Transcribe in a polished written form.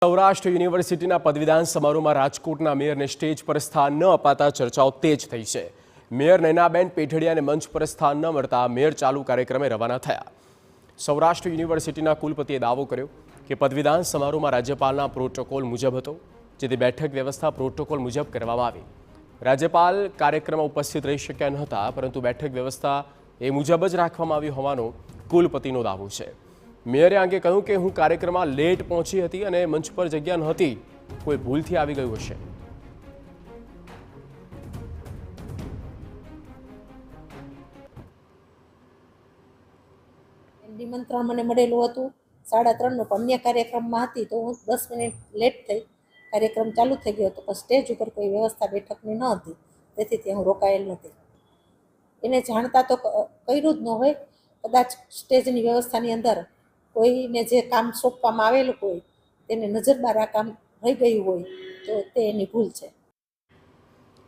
સૌરાષ્ટ્ર યુનિવર્સિટીના પદવીદાન સમારોહમાં રાજકોટના મેયરને સ્ટેજ પર સ્થાન ન અપાતા ચર્ચાઓ તેજ થઈ છે. મેયર નયનાબેન પેઢડિયાને મંચ પર સ્થાન ન મળતા મેયર ચાલુ કાર્યક્રમે રવાના થયા. સૌરાષ્ટ્ર યુનિવર્સિટીના કુલપતિએ દાવો કર્યો કે પદવીદાન સમારોહમાં રાજ્યપાલના પ્રોટોકોલ મુજબ હતો, જેથી બેઠક વ્યવસ્થા પ્રોટોકોલ મુજબ કરવામાં આવી. રાજ્યપાલ કાર્યક્રમમાં ઉપસ્થિત રહી શક્યા ન હતા, પરંતુ બેઠક વ્યવસ્થા એ મુજબ જ રાખવામાં આવી હોવાનો કુલપતિનો દાવો છે. મેયરે આ અંગે કહ્યું કે હું કાર્યક્રમમાં લેટ પહોંચી હતી અને મંચ પર જગ્યા નહોતી, કોઈ ભૂલથી આવી ગયું હશે. નિમંત્રણ મને મળેલું હતું 3:30નું, પણ અન્ય કાર્યક્રમમાં હતી તો હું 10 મિનિટ લેટ થઈ. કાર્યક્રમ ચાલુ થઈ ગયો હતો, પણ સ્ટેજ ઉપર કોઈ વ્યવસ્થા બેઠકની ન હતી, તેથી ત્યાં હું રોકાયેલ નથી. એને જાણતા તો કર્યું જ ન હોય. કદાચ સ્ટેજની વ્યવસ્થાની અંદર કોઈને જે કામ સોંપવામાં આવેલું હોય તેને નજર બહાર આ કામ રહી ગયું હોય તો તે એની ભૂલ છે.